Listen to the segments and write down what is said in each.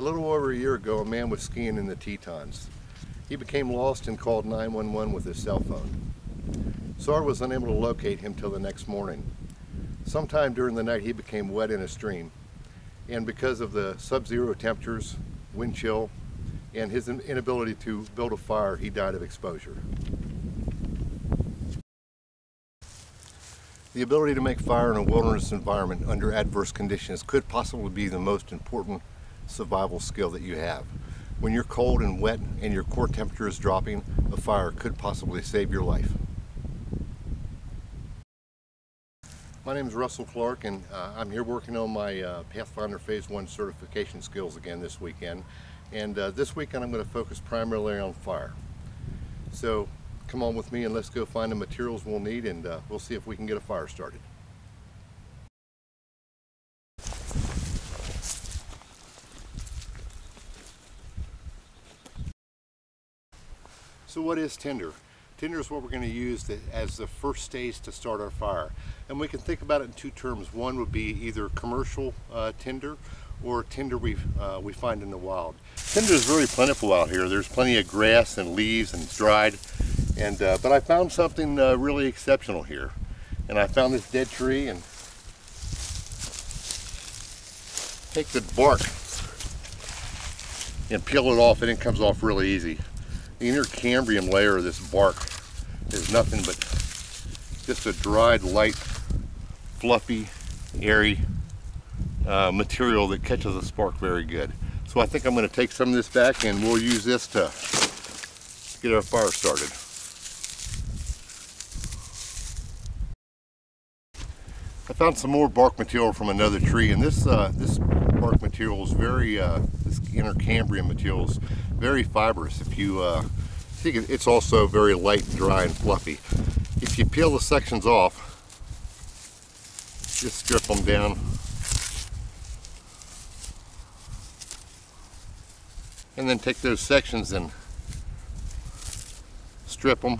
A little over a year ago, a man was skiing in the Tetons. He became lost and called 911 with his cell phone. SAR was unable to locate him till the next morning. Sometime during the night he became wet in a stream, and because of the sub-zero temperatures, wind chill, and his inability to build a fire, he died of exposure. The ability to make fire in a wilderness environment under adverse conditions could possibly be the most important survival skill that you have. When you're cold and wet and your core temperature is dropping, a fire could possibly save your life. My name is Russell Clark, and I'm here working on my Pathfinder Phase 1 certification skills again this weekend. And this weekend I'm going to focus primarily on fire. So come on with me and let's go find the materials we'll need, and we'll see if we can get a fire started. So what is tinder? Tinder is what we're going to use as the first stage to start our fire. And we can think about it in two terms. One would be either commercial tinder or tinder we find in the wild. Tinder is very plentiful out here. There's plenty of grass and leaves and it's dried. And but I found something really exceptional here. And I found this dead tree, and take the bark and peel it off, and it comes off really easy. The inner cambium layer of this bark is nothing but just a dried, light, fluffy, airy material that catches a spark very good. So I think I'm going to take some of this back and we'll use this to get our fire started. I found some more bark material from another tree, and this bark material is very, this inner cambium material is very fibrous. If you see, it's also very light and dry and fluffy. If you peel the sections off, just strip them down, and then take those sections and strip them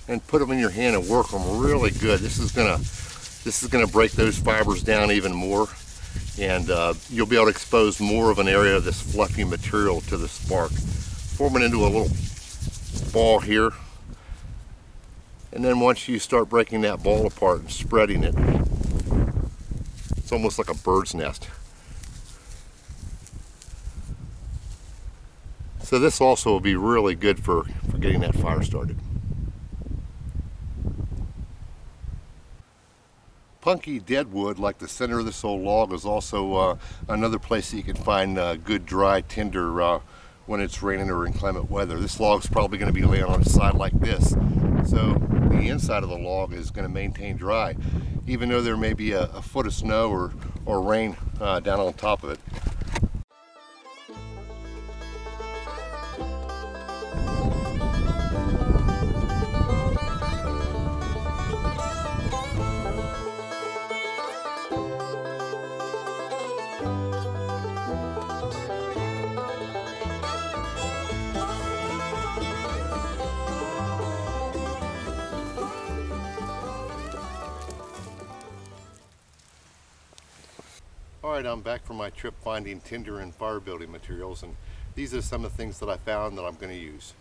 and put them in your hand and work them really good. This is gonna break those fibers down even more, and you'll be able to expose more of an area of this fluffy material to the spark. Form it into a little ball here, and then once you start breaking that ball apart and spreading it, it's almost like a bird's nest. So this also will be really good for getting that fire started. Punky deadwood, like the center of this old log, is also another place that you can find good dry tinder when it's raining or inclement weather. This log's probably going to be laying on its side like this, so the inside of the log is going to maintain dry, even though there may be a foot of snow or rain down on top of it. Alright, I'm back from my trip finding tinder and fire building materials, and these are some of the things that I found that I'm going to use.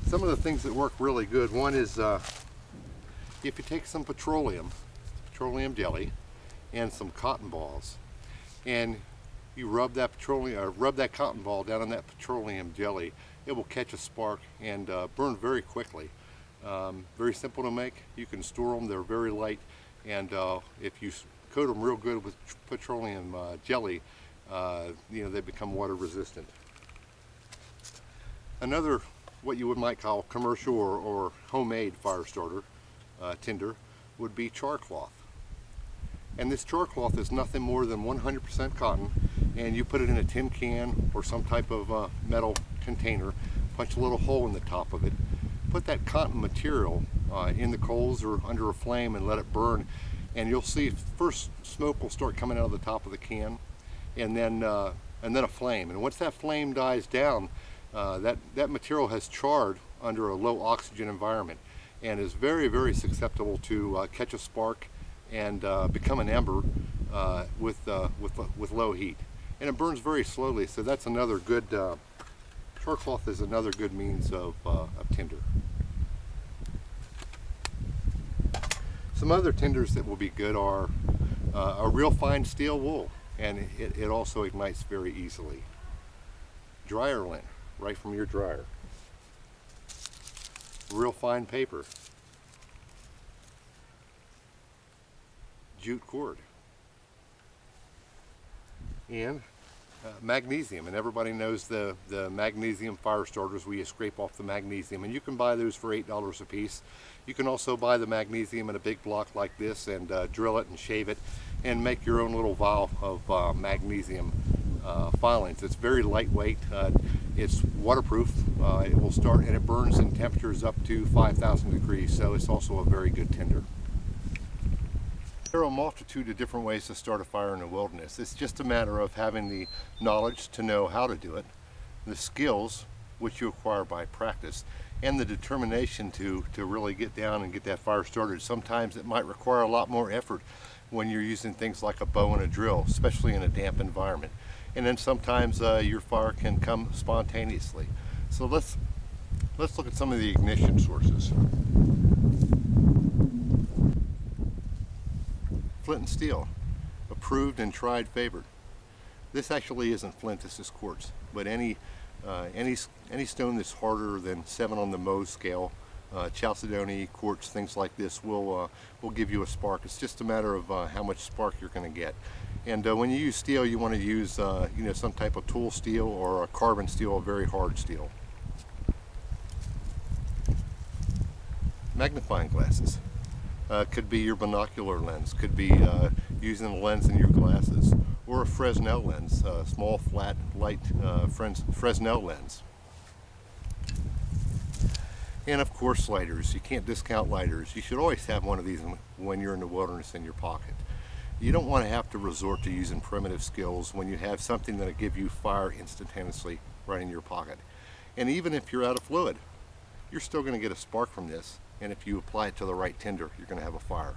Some of the things that work really good, one is if you take some petroleum jelly and some cotton balls, and you rub that cotton ball down on that petroleum jelly, it will catch a spark and burn very quickly. Very simple to make. You can store them. They're very light, and if you coat them real good with petroleum jelly, they become water resistant. Another, what you might call commercial or homemade fire starter tinder, would be char cloth. And this char cloth is nothing more than 100% cotton, and you put it in a tin can or some type of metal container, punch a little hole in the top of it, put that cotton material in the coals or under a flame and let it burn, and you'll see first smoke will start coming out of the top of the can, and then a flame. And once that flame dies down, that material has charred under a low oxygen environment and is very, very susceptible to catch a spark and become an ember with low heat. And it burns very slowly, so that's another good, char cloth is another good means of tinder. Some other tinders that will be good are a real fine steel wool, and it also ignites very easily. Dryer lint, right from your dryer. Real fine paper. Jute cord. And magnesium, and everybody knows the magnesium fire starters where you scrape off the magnesium, and you can buy those for $8 a piece. You can also buy the magnesium in a big block like this and drill it and shave it and make your own little vial of magnesium filings. It's very lightweight, it's waterproof, it will start, and it burns in temperatures up to 5,000 degrees, so it's also a very good tinder. There are a multitude of different ways to start a fire in the wilderness. It's just a matter of having the knowledge to know how to do it, the skills which you acquire by practice, and the determination to really get down and get that fire started. Sometimes it might require a lot more effort when you're using things like a bow and a drill, especially in a damp environment. And then sometimes your fire can come spontaneously. So let's look at some of the ignition sources. Flint and steel, approved and tried favored. This actually isn't flint, this is quartz, but any stone that's harder than 7 on the Mohs scale, chalcedony, quartz, things like this will give you a spark. It's just a matter of how much spark you're going to get. And when you use steel, you want to use some type of tool steel or a carbon steel, a very hard steel. Magnifying glasses. Could be your binocular lens, could be using the lens in your glasses, or a Fresnel lens, small, flat, light Fresnel lens. And of course lighters. You can't discount lighters. You should always have one of these when you're in the wilderness in your pocket. You don't want to have to resort to using primitive skills when you have something that'll give you fire instantaneously right in your pocket. And even if you're out of fluid, you're still going to get a spark from this. And if you apply it to the right tinder, you're going to have a fire.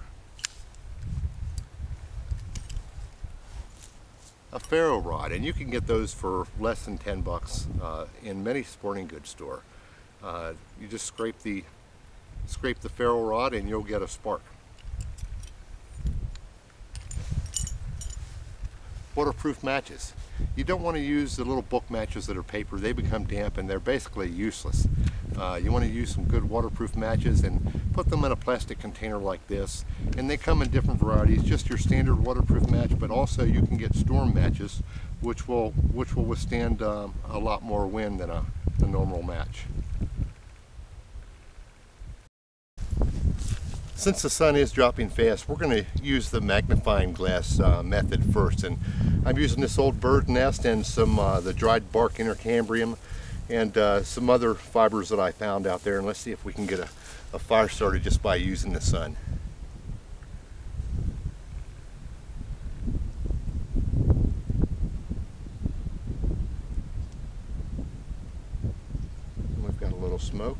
A ferro rod, and you can get those for less than 10 bucks in many sporting goods store. You just scrape the ferro rod and you'll get a spark. Waterproof matches. You don't want to use the little book matches that are paper. They become damp and they're basically useless. You want to use some good waterproof matches and put them in a plastic container like this. And they come in different varieties, just your standard waterproof match, but also you can get storm matches which will withstand a lot more wind than a normal match. Since the sun is dropping fast, we're going to use the magnifying glass method first. And I'm using this old bird nest and some the dried bark intercambrium and some other fibers that I found out there. And let's see if we can get a fire started just by using the sun. And we've got a little smoke.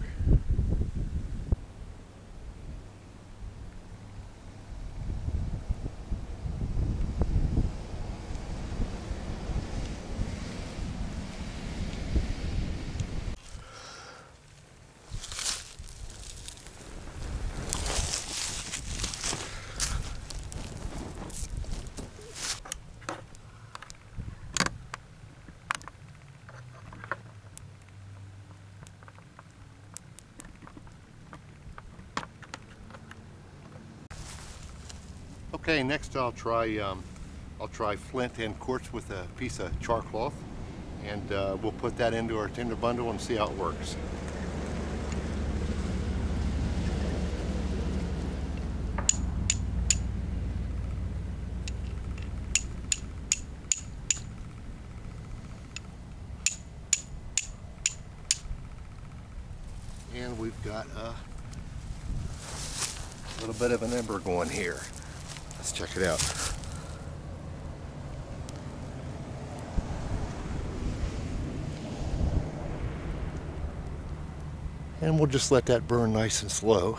Okay, next I'll try flint and quartz with a piece of char cloth, and we'll put that into our tinder bundle and see how it works. And we've got a little bit of an ember going here. Let's check it out. And we'll just let that burn nice and slow.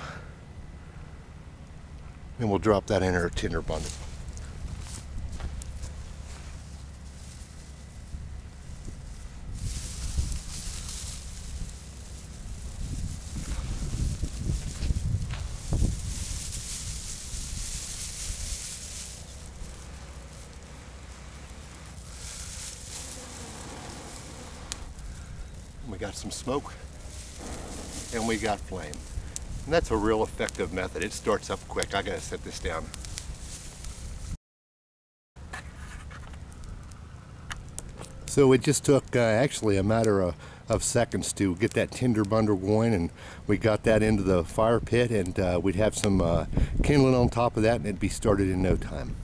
And we'll drop that in our tinder bundle. We got some smoke and we got flame. And that's a real effective method. It starts up quick. I gotta set this down. So it just took actually a matter of seconds to get that tinder bundle going, and we got that into the fire pit, and we'd have some kindling on top of that and it'd be started in no time.